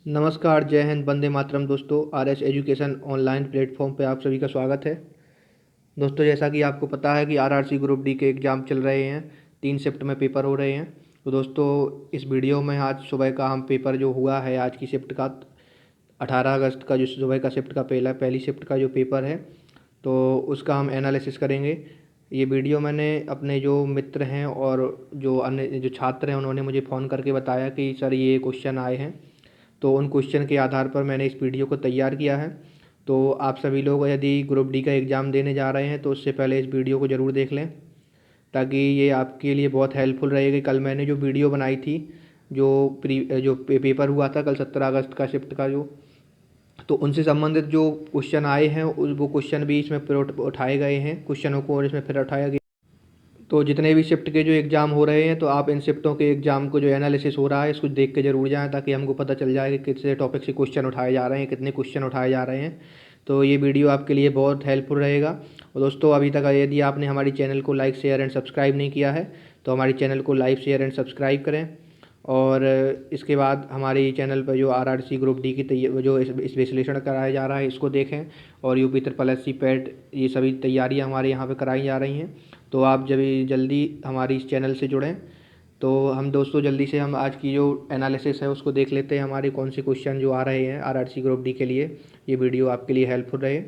नमस्कार, जय हिंद, वंदे मातरम दोस्तों। आरएस एजुकेशन ऑनलाइन प्लेटफॉर्म पे आप सभी का स्वागत है। दोस्तों, जैसा कि आपको पता है कि आरआरसी ग्रुप डी के एग्ज़ाम चल रहे हैं, 3 शिफ्ट में पेपर हो रहे हैं। तो दोस्तों, इस वीडियो में आज सुबह का हम पेपर जो हुआ है आज की शिफ्ट का 18 अगस्त का जो सुबह का शिफ्ट का पहली शिफ्ट का जो पेपर है, तो उसका हम एनालिसिस करेंगे। ये वीडियो मैंने अपने जो मित्र हैं और जो अन्य जो छात्र हैं उन्होंने मुझे फ़ोन करके बताया कि सर ये क्वेश्चन आए हैं, तो उन क्वेश्चन के आधार पर मैंने इस वीडियो को तैयार किया है। तो आप सभी लोग यदि ग्रुप डी का एग्ज़ाम देने जा रहे हैं तो उससे पहले इस वीडियो को ज़रूर देख लें, ताकि ये आपके लिए बहुत हेल्पफुल रहेगी। कल मैंने जो वीडियो बनाई थी, जो पेपर हुआ था कल 17 अगस्त का शिफ्ट का तो उनसे संबंधित जो क्वेश्चन आए हैं वो क्वेश्चन भी इसमें फिर उठाए गए हैं क्वेश्चनों को, और इसमें फिर उठाया गया। तो जितने भी शिफ्ट के जो एग्ज़ाम हो रहे हैं तो आप इन शिफ्टों के एग्ज़ाम को जो एनालिसिस हो रहा है इसको देख के ज़रूर जाएँ, ताकि हमको पता चल जाए कि किस टॉपिक से क्वेश्चन उठाए जा रहे हैं, कितने क्वेश्चन उठाए जा रहे हैं। तो ये वीडियो आपके लिए बहुत हेल्पफुल रहेगा। और दोस्तों, अभी तक यदि आपने हमारी चैनल को लाइक शेयर एंड सब्सक्राइब नहीं किया है तो हमारी चैनल को लाइक शेयर एंड सब्सक्राइब करें। और इसके बाद हमारी चैनल पर जो आरआरसी ग्रुप डी की जो इस विश्लेषण कराया जा रहा है इसको देखें। और UP triple S C PET ये सभी तैयारियां हमारे यहाँ पे कराई जा रही हैं। तो आप जब जल्दी हमारी इस चैनल से जुड़ें। तो हम दोस्तों जल्दी से हम आज की जो एनालिसिस है उसको देख लेते हैं, हमारे कौन से क्वेश्चन जो आ रहे हैं आरआरसी ग्रुप डी के लिए। ये वीडियो आपके लिए हेल्पफुल रहे।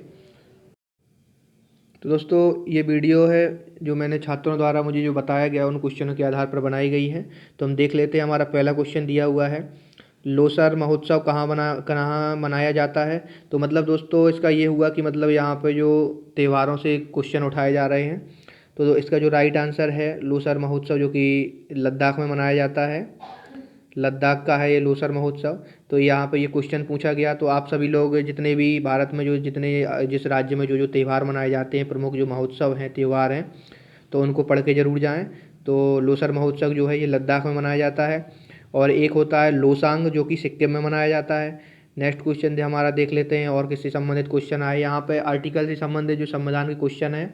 तो दोस्तों, ये वीडियो है जो मैंने छात्रों द्वारा मुझे जो बताया गया उन क्वेश्चनों के आधार पर बनाई गई है। तो हम देख लेते हैं। हमारा पहला क्वेश्चन दिया हुआ है, लोसर महोत्सव कहाँ मनाया जाता है। तो मतलब दोस्तों इसका ये हुआ कि मतलब यहाँ पे जो त्योहारों से क्वेश्चन उठाए जा रहे हैं। तो इसका जो राइट आंसर है लोसर महोत्सव, जो कि लद्दाख में मनाया जाता है। लद्दाख का है ये लोसर महोत्सव। तो यहाँ पे ये क्वेश्चन पूछा गया। तो आप सभी लोग जितने भी भारत में जो जिस राज्य में जो जो त्यौहार मनाए जाते हैं, प्रमुख जो महोत्सव हैं त्यौहार हैं, तो उनको पढ़ के ज़रूर जाएं। तो लोसर महोत्सव जो है ये लद्दाख में मनाया जाता है। और एक होता है लोसांग, जो कि सिक्किम में मनाया जाता है। नेक्स्ट क्वेश्चन हमारा देख लेते हैं और किससे संबंधित क्वेश्चन आए। यहाँ पे आर्टिकल से संबंधित जो संविधान के क्वेश्चन है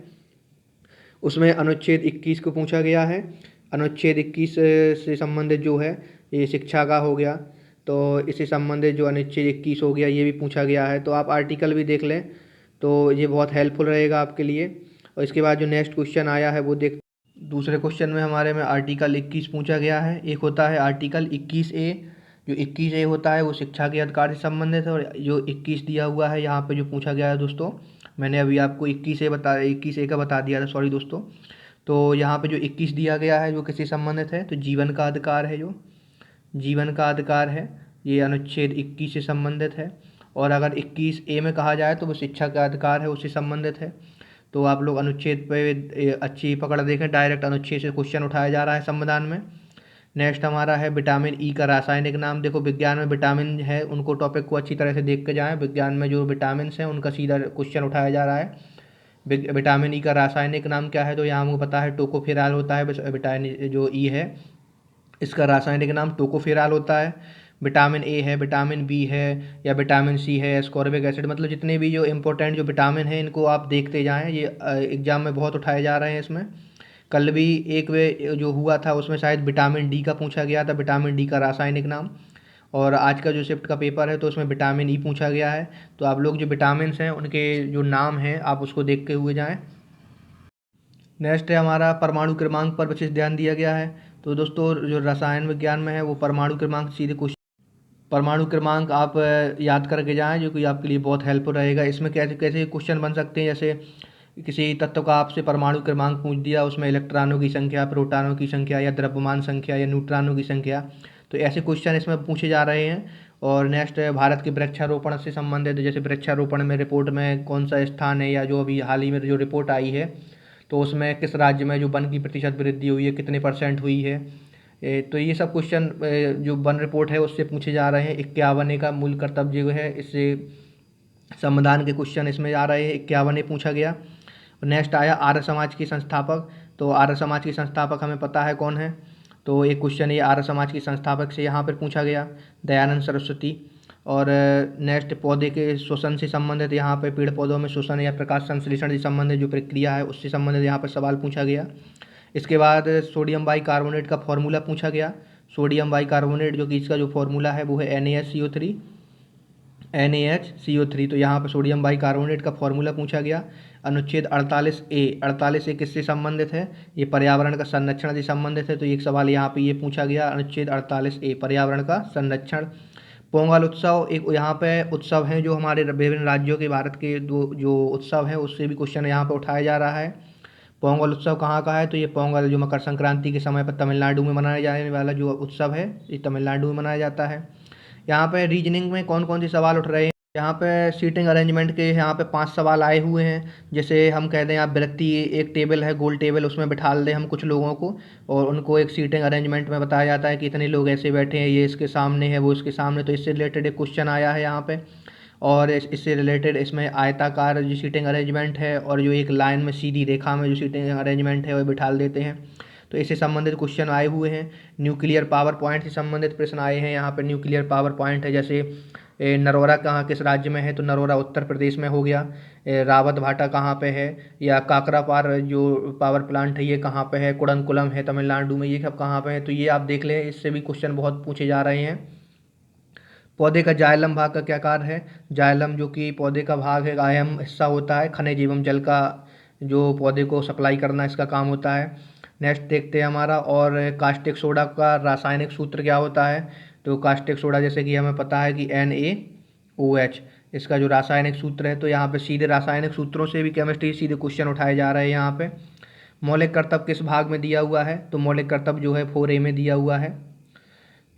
उसमें अनुच्छेद 21 को पूछा गया है। अनुच्छेद 21 से संबंधित जो है ये शिक्षा का हो गया। तो इससे संबंधित जो अनुच्छेद 21 हो गया ये भी पूछा गया है। तो आप आर्टिकल भी देख लें तो ये बहुत हेल्पफुल रहेगा आपके लिए। और इसके बाद जो नेक्स्ट क्वेश्चन आया है वो देख। दूसरे क्वेश्चन में हमारे में आर्टिकल 21 पूछा गया है। एक होता है आर्टिकल 21A। जो 21A होता है वो शिक्षा के अधिकार से संबंधित है। और जो 21 दिया हुआ है यहाँ पे जो पूछा गया है दोस्तों, मैंने अभी आपको 21A का बता दिया था, सॉरी दोस्तों। तो यहाँ पे जो 21 दिया गया है जो किससे संबंधित है, तो जीवन का अधिकार है। जो जीवन का अधिकार है ये अनुच्छेद 21 से संबंधित है। और अगर 21A में कहा जाए तो वो शिक्षा का अधिकार है, उससे संबंधित है। तो आप लोग अनुच्छेद पे अच्छी पकड़ देखें, डायरेक्ट अनुच्छेद से क्वेश्चन उठाया जा रहा है संविधान में। नेक्स्ट हमारा है विटामिन ई का रासायनिक नाम। देखो, विज्ञान में विटामिन है उनको टॉपिक को अच्छी तरह से देख के जाएं। विज्ञान में जो विटामिन हैं उनका सीधा क्वेश्चन उठाया जा रहा है। विटामिन ई का रासायनिक नाम क्या है, तो यहाँ हमको पता है टोकोफेराल होता है। विटामिन जो ई है इसका रासायनिक नाम टोकोफेराल होता है। विटामिन ए है, विटामिन बी है, या विटामिन सी है, एस्कॉर्बिक एसिड, मतलब जितने भी जो इंपॉर्टेंट जो विटामिन हैं इनको आप देखते जाएं। ये एग्जाम में बहुत उठाए जा रहे हैं इसमें। कल भी एक वे जो हुआ था उसमें शायद विटामिन डी का पूछा गया था, विटामिन डी का रासायनिक नाम। और आज का जो शिफ्ट का पेपर है तो उसमें विटामिन ई पूछा गया है। तो आप लोग जो विटामिन हैं उनके जो नाम हैं आप उसको देखते हुए जाएँ। नेक्स्ट है हमारा परमाणु क्रमांक पर विशेष ध्यान दिया गया है। तो दोस्तों, जो रसायन विज्ञान में है वो परमाणु क्रमांक सीधे क्वेश्चन परमाणु क्रमांक आप याद करके जाएं, जो कि आपके लिए बहुत हेल्पफुल रहेगा। इसमें कैसे कैसे क्वेश्चन बन सकते हैं, जैसे किसी तत्व का आपसे परमाणु क्रमांक पूछ दिया, उसमें इलेक्ट्रॉनों की संख्या, प्रोटॉनों की संख्या, या द्रव्यमान संख्या, या न्यूट्रॉनों की संख्या। तो ऐसे क्वेश्चन इसमें पूछे जा रहे हैं। और नेक्स्ट है भारत के वृक्षारोपण से संबंधित, जैसे वृक्षारोपण में रिपोर्ट में कौन सा स्थान है, या जो अभी हाल ही में जो रिपोर्ट आई है तो उसमें किस राज्य में जो वन की प्रतिशत वृद्धि हुई है, कितने % हुई है। तो ये सब क्वेश्चन जो वन रिपोर्ट है उससे पूछे जा रहे हैं। 51 का मूल कर्तव्य जो है इससे संविधान के क्वेश्चन इसमें आ रहे हैं। 51 पूछा गया। नेक्स्ट आया आर्य समाज के संस्थापक। तो आर्य समाज के संस्थापक हमें पता है कौन है। तो एक क्वेश्चन ये आर्य समाज के संस्थापक से यहाँ पर पूछा गया, दयानंद सरस्वती। और नेक्स्ट पौधे के श्वसन से संबंधित, यहाँ पे पेड़ पौधों में श्वसन या प्रकाश संश्लेषण से संबंधित जो प्रक्रिया है उससे संबंधित यहाँ पर सवाल पूछा गया। इसके बाद सोडियम बाइकार्बोनेट का फॉर्मूला पूछा गया। सोडियम बाइकार्बोनेट, जो कि इसका जो फॉर्मूला है वो है NaHCO3, NaHCO3। तो यहाँ पर सोडियम बाइकार्बोनेट का फॉर्मूला पूछा गया। अनुच्छेद 48A किससे संबंधित है? ये पर्यावरण का संरक्षण से संबंधित है। तो एक सवाल यहाँ पे ये पूछा गया, अनुच्छेद 48A पर्यावरण का संरक्षण। पोंगल उत्सव एक यहाँ पे उत्सव है जो हमारे विभिन्न राज्यों के भारत के दो जो उत्सव हैं उससे भी क्वेश्चन यहाँ पे उठाया जा रहा है। पोंगल उत्सव कहाँ का है? तो ये पोंगल जो मकर संक्रांति के समय पर तमिलनाडु में मनाया जाने वाला जो उत्सव है, ये तमिलनाडु में मनाया जाता है। यहाँ पे रीजनिंग में कौन कौन से सवाल उठ रहे हैं? यहाँ पे सीटिंग अरेंजमेंट के यहाँ पे 5 सवाल आए हुए हैं। जैसे हम कह दें, आप व्यक्ति एक टेबल है, गोल टेबल, उसमें बिठा दें हम कुछ लोगों को, और उनको एक सीटिंग अरेंजमेंट में बताया जाता है कि इतने लोग ऐसे बैठे हैं, ये इसके सामने है, वो इसके सामने। तो इससे रिलेटेड एक क्वेश्चन आया है यहाँ पे। और इससे रिलेटेड इसमें आयताकार जो सीटिंग अरेंजमेंट है और जो एक लाइन में सीधी रेखा में जो सीटिंग अरेंजमेंट है वो बिठा देते हैं। तो इससे संबंधित क्वेश्चन आए हुए हैं। न्यूक्लियर पावर पॉइंट से संबंधित प्रश्न आए हैं। यहाँ पर न्यूक्लियर पावर पॉइंट है, जैसे नरोरा कहाँ किस राज्य में है? तो नरोरा उत्तर प्रदेश में हो गया। रावत भाटा कहाँ पे है? या काकरापार जो पावर प्लांट है ये कहाँ पे है? कुडनकुलम है तमिलनाडु में। ये सब कहाँ पे है? तो ये आप देख लें, इससे भी क्वेश्चन बहुत पूछे जा रहे हैं। पौधे का जाइलम भाग का क्या कार्य है? जाइलम जो कि पौधे का भाग है, अहम हिस्सा होता है, खनिज एवं जल का जो पौधे को सप्लाई करना इसका काम होता है। नेक्स्ट देखते हैं हमारा, और कास्टिक सोडा का रासायनिक सूत्र क्या होता है? तो कास्टिक सोडा जैसे कि हमें पता है कि NaOH इसका जो रासायनिक सूत्र है। तो यहाँ पे सीधे रासायनिक सूत्रों से भी केमिस्ट्री सीधे क्वेश्चन उठाए जा रहे हैं यहाँ पे। मौलिक कर्तव्य किस भाग में दिया हुआ है? तो मौलिक कर्तव्य जो है 4A में दिया हुआ है।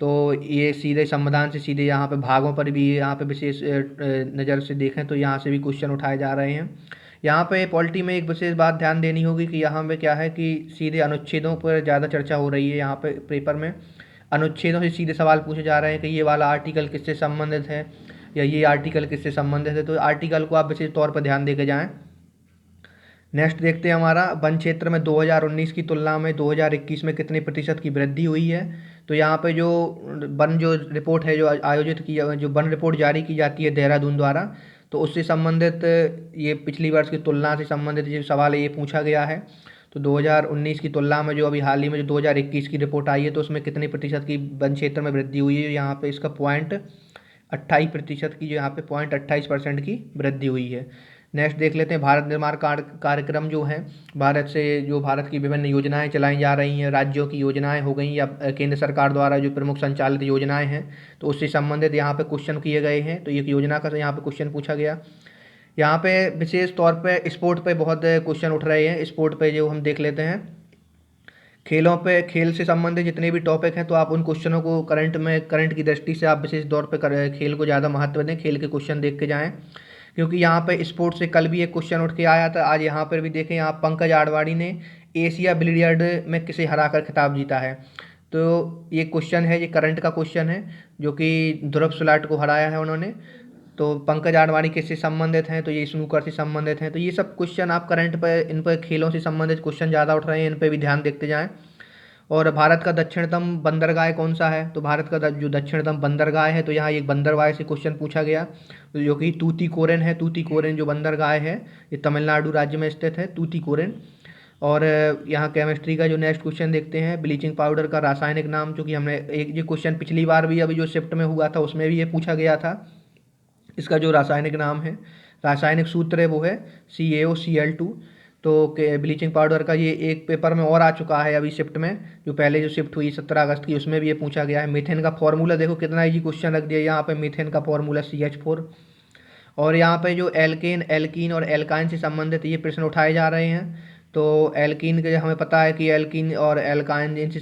तो ये सीधे संविधान से सीधे यहाँ पे भागों पर भी यहाँ पे विशेष नज़र से देखें तो यहाँ से भी क्वेश्चन उठाए जा रहे हैं। यहाँ पे पॉलिटी में एक विशेष बात ध्यान देनी होगी कि यहाँ पे क्या है कि सीधे अनुच्छेदों पर ज़्यादा चर्चा हो रही है। यहाँ पे पेपर में अनुच्छेदों से सीधे सवाल पूछे जा रहे हैं कि ये वाला आर्टिकल किससे संबंधित है या ये आर्टिकल किससे संबंधित है। तो आर्टिकल को आप विशेष तौर पर ध्यान दे के जाएँ। नेक्स्ट देखते हैं हमारा, वन क्षेत्र में 2019 की तुलना में 2021 में कितने प्रतिशत की वृद्धि हुई है? तो यहाँ पे जो वन जो रिपोर्ट है जो आयोजित की जो वन रिपोर्ट जारी की जाती है देहरादून द्वारा, तो उससे संबंधित ये पिछली वर्ष की तुलना से संबंधित जो सवाल है ये पूछा गया है। तो 2019 की तुलना में जो अभी हाल ही में जो 2021 की रिपोर्ट आई है तो उसमें कितने प्रतिशत की वन क्षेत्र में वृद्धि हुई है? यहाँ पे इसका 0.28% की, जो यहाँ पे 0.28% की वृद्धि हुई है। नेक्स्ट देख लेते हैं, भारत निर्माण कार्यक्रम जो है, भारत से जो भारत की विभिन्न योजनाएं चलाई जा रही हैं, राज्यों की योजनाएं हो गई या केंद्र सरकार द्वारा जो प्रमुख संचालित योजनाएं हैं, तो उससे संबंधित यहाँ पे क्वेश्चन किए गए हैं। तो एक योजना का यहाँ पे क्वेश्चन पूछा गया। यहाँ पे विशेष तौर पे स्पोर्ट पे बहुत क्वेश्चन उठ रहे हैं। स्पोर्ट पे जो हम देख लेते हैं, खेलों पे, खेल से संबंधित जितने भी टॉपिक हैं तो आप उन क्वेश्चनों को करंट की दृष्टि से आप विशेष तौर पे खेल को ज़्यादा महत्व दें, खेल के क्वेश्चन देख के जाएँ। क्योंकि यहाँ पे स्पोर्ट्स से कल भी एक क्वेश्चन उठ के आया था, आज यहाँ पर भी देखें। यहाँ पंकज आडवाणी ने एशिया बिलियर्ड में किसे हराकर खिताब जीता है? तो ये क्वेश्चन है, ये करंट का क्वेश्चन है, जो कि ध्रुव सुलाट को हराया है उन्होंने। तो पंकज आडवाणी किससे संबंधित हैं? तो ये स्नूकर से संबंधित हैं। तो ये सब क्वेश्चन आप करंट पर, इन पर खेलों से संबंधित क्वेश्चन ज़्यादा उठ रहे हैं, इन पर भी ध्यान देखते जाएँ। और भारत का दक्षिणतम बंदरगाह कौन सा है? तो भारत का जो दक्षिणतम बंदरगाह है, तो यहाँ एक बंदरगाह से क्वेश्चन पूछा गया, तो जो कि तूतीकोरिन है। तूतीकोरिन जो बंदरगाह है ये तमिलनाडु राज्य में स्थित है, तूतीकोरिन। और यहाँ केमिस्ट्री का जो नेक्स्ट क्वेश्चन देखते हैं, ब्लीचिंग पाउडर का रासायनिक नाम, क्योंकि हमने एक ये क्वेश्चन पिछली बार भी अभी जो शिफ्ट में हुआ था उसमें भी ये पूछा गया था। इसका जो रासायनिक नाम है, रासायनिक सूत्र है वो है CaOCl2। तो ब्लीचिंग पाउडर का ये एक पेपर में और आ चुका है अभी शिफ्ट में, जो पहले जो शिफ्ट हुई 17 अगस्त की उसमें भी ये पूछा गया है। मीथेन का फॉर्मूला देखो कितना इजी क्वेश्चन रख दिया यहाँ पे, मीथेन का फॉर्मूला CH4। और यहाँ पे जो एल्केन, एल्कीन और एल्काइन से संबंधित ये प्रश्न उठाए जा रहे हैं। तो एल्कीन के हमें पता है कि एल्कीन और एल्काइन, इनसे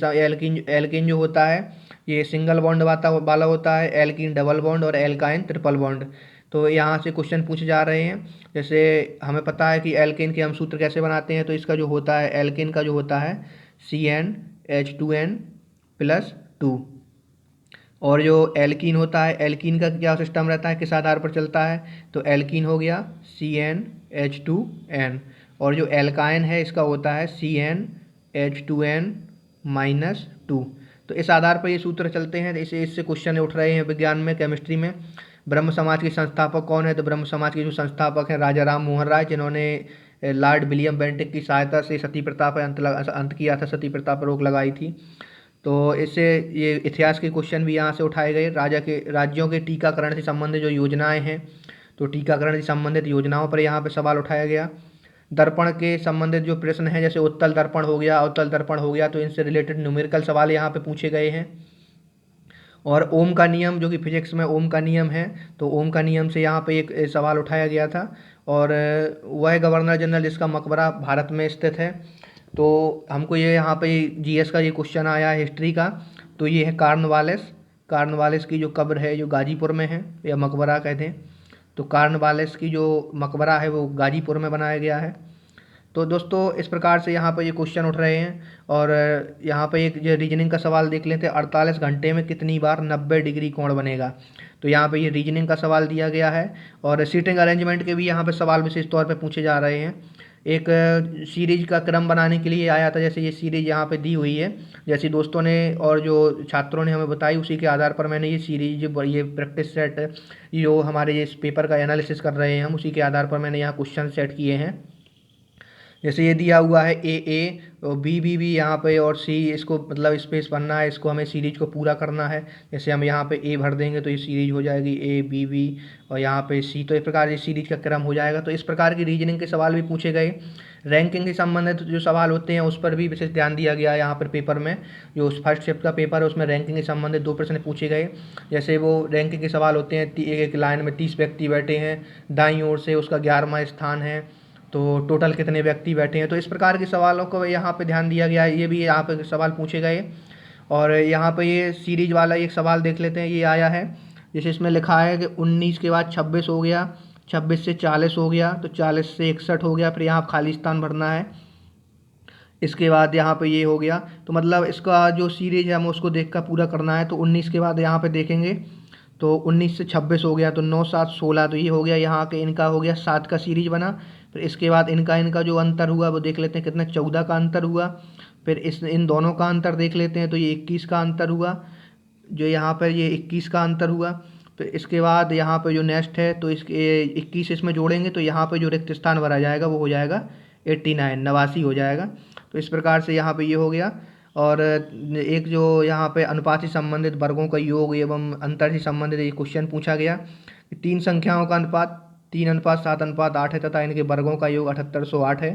एल्कीन जो होता है ये सिंगल बॉन्ड वाला होता है, एल्कीन डबल बॉन्ड और एल्काइन ट्रिपल बॉन्ड। तो यहाँ से क्वेश्चन पूछे जा रहे हैं। जैसे हमें पता है कि एल्केन के हम सूत्र कैसे बनाते हैं, तो इसका जो होता है, एल्केन का जो होता है CnH2n+2। और जो एल्कीन होता है, एल्कीन का क्या सिस्टम रहता है, किस आधार पर चलता है? तो एल्कीन हो गया CnH2n। और जो एल्काइन है इसका होता है CnH2n-2। तो इस आधार पर ये सूत्र चलते हैं। इससे क्वेश्चन उठ रहे हैं विज्ञान में, केमिस्ट्री में। ब्रह्म समाज के संस्थापक कौन है? तो ब्रह्म समाज के जो संस्थापक हैं राजा राम मोहन राय, जिन्होंने लॉर्ड विलियम बेंटिक की सहायता से सती प्रथा पर अंत किया था, सती प्रथा पर रोक लगाई थी। तो इससे ये इतिहास के क्वेश्चन भी यहाँ से उठाए गए। राज्यों के टीकाकरण से संबंधित जो योजनाएं हैं, तो टीकाकरण से संबंधित योजनाओं पर यहाँ पे सवाल उठाया गया। दर्पण के संबंधित जो प्रश्न हैं, जैसे उत्तल दर्पण हो गया, अवतल दर्पण हो गया, तो इनसे रिलेटेड न्यूमेरिकल सवाल यहाँ पे पूछे गए हैं। और ओम का नियम, जो कि फिजिक्स में ओम का नियम है, तो ओम का नियम से यहाँ पे एक सवाल उठाया गया था। और वह गवर्नर जनरल जिसका मकबरा भारत में स्थित है। तो हमको ये यहाँ पे जीएस का ये क्वेश्चन आया है हिस्ट्री का। तो ये है कार्नवालिस की जो कब्र है, जो गाजीपुर में है, या मकबरा कहते हैं। तो कार्नवालिस की जो मकबरा है वो गाजीपुर में बनाया गया है। तो दोस्तों इस प्रकार से यहाँ पर ये क्वेश्चन उठ रहे हैं। और यहाँ पे एक जो रीजनिंग का सवाल देख लेते हैं, 48 घंटे में कितनी बार 90 डिग्री कोण बनेगा। तो यहाँ पे ये रीजनिंग का सवाल दिया गया है। और सीटिंग अरेंजमेंट के भी यहाँ पे सवाल विशेष तौर पे पूछे जा रहे हैं। एक सीरीज का क्रम बनाने के लिए आया था, जैसे ये सीरीज यहाँ पे दी हुई है, जैसे दोस्तों ने और जो छात्रों ने हमें बताई, उसी के आधार पर मैंने ये सीरीज, ये प्रैक्टिस सेट, जो हमारे इस पेपर का एनालिसिस कर रहे हैं हम, उसी के आधार पर मैंने यहाँ क्वेश्चन सेट किए हैं। जैसे ये दिया हुआ है ए और बी यहाँ पे, और सी, इसको मतलब स्पेस भरना है, इसको हमें सीरीज को पूरा करना है। जैसे हम यहाँ पे ए भर देंगे तो ये सीरीज हो जाएगी ए बी और यहाँ पे सी, तो इस प्रकार ये सीरीज का क्रम हो जाएगा। तो इस प्रकार की रीजनिंग के सवाल भी पूछे गए। रैंकिंग से संबंधित जो सवाल होते हैं उस पर भी विशेष ध्यान दिया गया है यहाँ पर पेपर में। जो फर्स्ट शिफ्ट का पेपर है उसमें रैंकिंग के संबंधित 2 प्रश्न पूछे गए। जैसे वो रैंकिंग के सवाल होते हैं, एक लाइन में 30 व्यक्ति बैठे हैं, दाईं ओर से उसका 11वां स्थान है, तो टोटल कितने व्यक्ति बैठे हैं। तो इस प्रकार के सवालों को यहाँ पे ध्यान दिया गया है, ये भी यहाँ पे सवाल पूछे गए। और यहाँ पे ये सीरीज वाला एक सवाल देख लेते हैं, ये आया है। जैसे इसमें लिखा है कि 19 के बाद 26 हो गया, 26 से 40 हो गया, तो 40 से 61 हो गया, फिर यहाँ खाली स्थान भरना है। इसके बाद यहाँ पे ये हो गया, तो मतलब इसका जो सीरीज है हमें उसको देख कर पूरा करना है। तो 19 के बाद यहाँ पे देखेंगे तो 19 से 26 हो गया, तो 9 7 16, तो ये हो गया, यहाँ के इनका हो गया 7 का सीरीज बना। फिर इसके बाद इनका जो अंतर हुआ वो देख लेते हैं कितना, 14 का अंतर हुआ। फिर इन दोनों का अंतर देख लेते हैं, तो ये 21 का अंतर हुआ, जो यहाँ पर ये 21 का अंतर हुआ। फिर इसके बाद यहाँ पर जो नेक्स्ट है, तो इसके 21 इसमें जोड़ेंगे, तो यहाँ पर जो रिक्त स्थान भरा जाएगा वो हो जाएगा 89, 89 हो जाएगा। तो इस प्रकार से यहाँ पे ये हो गया। और एक जो यहाँ पे अनुपात से संबंधित वर्गों का योग एवं अंतर से संबंधित एक क्वेश्चन पूछा गया। 3 संख्याओं का अनुपात 3:7:8 है तथा इनके वर्गों का योग 7808 है।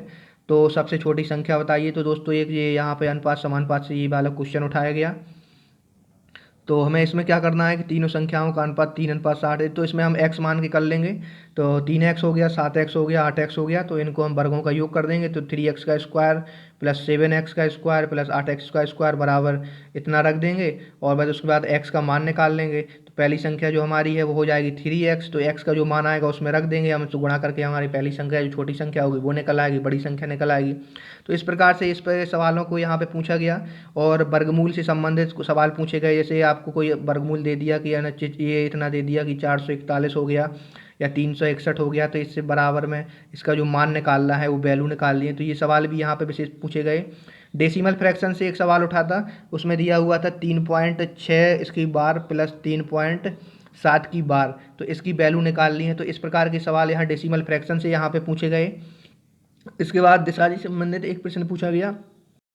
तो सबसे छोटी संख्या बताइए। तो दोस्तों एक ये यहाँ पे अनुपात समानुपात से ये वाला क्वेश्चन उठाया गया। तो हमें इसमें क्या करना है कि तीनों संख्याओं का अनुपात 3:60 है, तो इसमें हम x मान के कर लेंगे। तो 3x हो गया, 7x हो गया, 8x हो गया, तो इनको हम वर्गों का योग कर देंगे। तो 3x का स्क्वायर प्लस 7x का स्क्वायर प्लस 8x का स्क्वायर बराबर इतना रख देंगे। और बस उसके बाद x का मान निकाल लेंगे। तो पहली संख्या जो हमारी है वो हो जाएगी 3x, तो x का जो मान आएगा उसमें रख देंगे हम, उसको गुणा करके हमारी पहली संख्या जो छोटी संख्या होगी वो निकल आएगी, बड़ी संख्या निकल आएगी। तो इस प्रकार से इस पर सवालों को यहाँ पे पूछा गया। और वर्गमूल से संबंधित सवाल पूछे गए। जैसे आपको कोई वर्गमूल दे दिया कि ये इतना दे दिया कि 441 हो गया या 361 हो गया, तो इससे बराबर में इसका जो मान निकालना है वो वैल्यू निकाल लिए। तो ये सवाल भी यहाँ पे विशेष पूछे गए। डेसिमल फ्रैक्शन से एक सवाल उठा था, उसमें दिया हुआ था 3.6 इसकी बार प्लस 3.7 की बार, तो इसकी वैल्यू निकालनी है। तो इस प्रकार के सवाल यहाँ डेसिमल फ्रैक्शन से यहाँ पे पूछे गए। इसके बाद दिशा से संबंधित एक प्रश्न पूछा गया।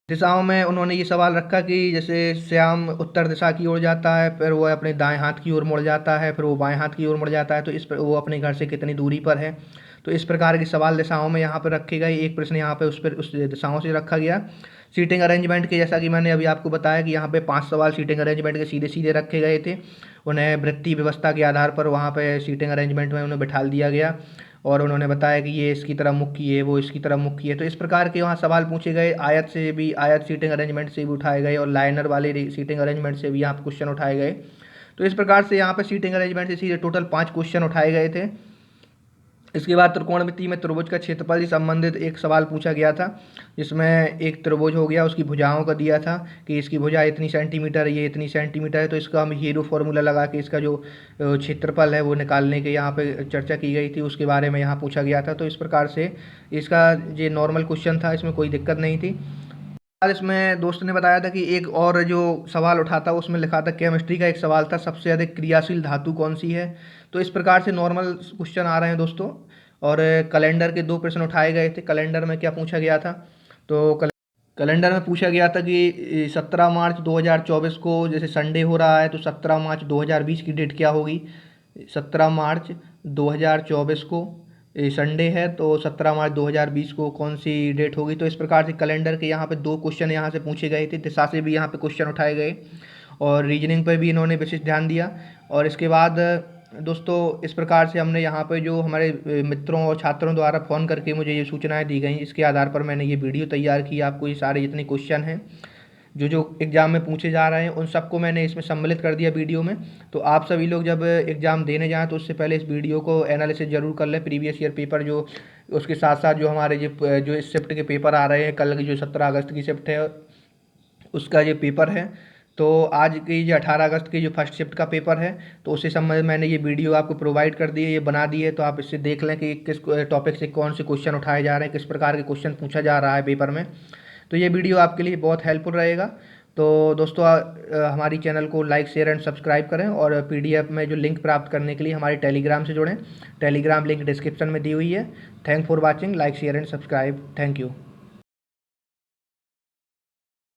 दिशाओं में उन्होंने ये सवाल रखा कि जैसे श्याम उत्तर दिशा की ओर जाता है, फिर वो अपने दाएं हाथ की ओर मुड़ जाता है, फिर वो बाएं हाथ की ओर मुड़ जाता है, तो इस पर वो अपने घर से कितनी दूरी पर है। तो इस प्रकार के सवाल दिशाओं में यहाँ पर रखे गए। एक प्रश्न यहाँ पे उस दिशाओं से रखा गया। सीटिंग अरेंजमेंट के, जैसा कि मैंने अभी आपको बताया कि यहाँ पे 5 सवाल सीटिंग अरेंजमेंट के सीधे सीधे रखे गए थे। उन्हें वृत्तीय व्यवस्था के आधार पर वहाँ पे सीटिंग अरेंजमेंट में उन्हें बिठा दिया गया। और उन्होंने बताया कि ये इसकी तरफ मुख की है, वो इसकी तरफ मुख की है। तो इस प्रकार के वहाँ सवाल पूछे गए। आयत सीटिंग अरेंजमेंट से भी उठाए गए और लाइनर वाले सीटिंग अरेंजमेंट से भी यहाँ पर क्वेश्चन उठाए गए। तो इस प्रकार से यहाँ पर सीटिंग अरेंजमेंट से सीधे टोटल 5 क्वेश्चन उठाए गए थे। इसके बाद त्रिकोणमिति में त्रिभुज का क्षेत्रफल से संबंधित एक सवाल पूछा गया था, जिसमें एक त्रिभुज हो गया, उसकी भुजाओं का दिया था कि इसकी भुजा इतनी सेंटीमीटर, ये इतनी सेंटीमीटर है। तो इसका हम हीरो फार्मूला लगा के इसका जो क्षेत्रफल है वो निकालने के यहाँ पे चर्चा की गई थी, उसके बारे में यहाँ पूछा गया था। तो इस प्रकार से इसका ये नॉर्मल क्वेश्चन था, इसमें कोई दिक्कत नहीं थी। इसमें दोस्त ने बताया था कि एक और जो सवाल उठा था उसमें लिखा था, केमिस्ट्री का एक सवाल था, सबसे अधिक क्रियाशील धातु कौन सी है। तो इस प्रकार से नॉर्मल क्वेश्चन आ रहे हैं दोस्तों। और कैलेंडर के 2 प्रश्न उठाए गए थे। कैलेंडर में क्या पूछा गया था, तो कैलेंडर में पूछा गया था कि 17 मार्च 2024 को जैसे संडे हो रहा है तो 17 मार्च 2020 की डेट क्या होगी। 17 मार्च 2024 को संडे है तो 17 मार्च 2020 को कौन सी डेट होगी। तो इस प्रकार से कैलेंडर के यहाँ पे 2 क्वेश्चन यहाँ से पूछे गए थे। दिशा से भी यहाँ पे क्वेश्चन उठाए गए और रीजनिंग पर भी इन्होंने विशेष ध्यान दिया। और इसके बाद दोस्तों इस प्रकार से हमने यहाँ पे जो हमारे मित्रों और छात्रों द्वारा फ़ोन करके मुझे ये सूचनाएं दी गई, इसके आधार पर मैंने ये वीडियो तैयार की। आपको ये सारे जितने क्वेश्चन हैं जो जो एग्ज़ाम में पूछे जा रहे हैं उन सबको मैंने इसमें सम्मिलित कर दिया वीडियो में। तो आप सभी लोग जब एग्ज़ाम देने जाएँ तो उससे पहले इस वीडियो को एनालिसिस ज़रूर कर लें। प्रीवियस ईयर पेपर जो, उसके साथ साथ जो हमारे जो इस शिफ्ट के पेपर आ रहे हैं, कल की जो 17 अगस्त की शिफ्ट है उसका ये पेपर है। तो आज की जो 18 अगस्त की जो फर्स्ट शिफ्ट का पेपर है तो उससे संबंधित मैंने ये वीडियो आपको प्रोवाइड कर दी है, ये बना दी है। तो आप इससे देख लें कि किस टॉपिक से कौन से क्वेश्चन उठाए जा रहे हैं, किस प्रकार के क्वेश्चन पूछा जा रहा है पेपर में। तो ये वीडियो आपके लिए बहुत हेल्पफुल रहेगा। तो दोस्तों हमारी चैनल को लाइक शेयर एंड सब्सक्राइब करें और पीडीएफ में जो लिंक प्राप्त करने के लिए हमारे टेलीग्राम से जुड़ें। टेलीग्राम लिंक डिस्क्रिप्शन में दी हुई है। Thank for watching, like share and subscribe. Thank you.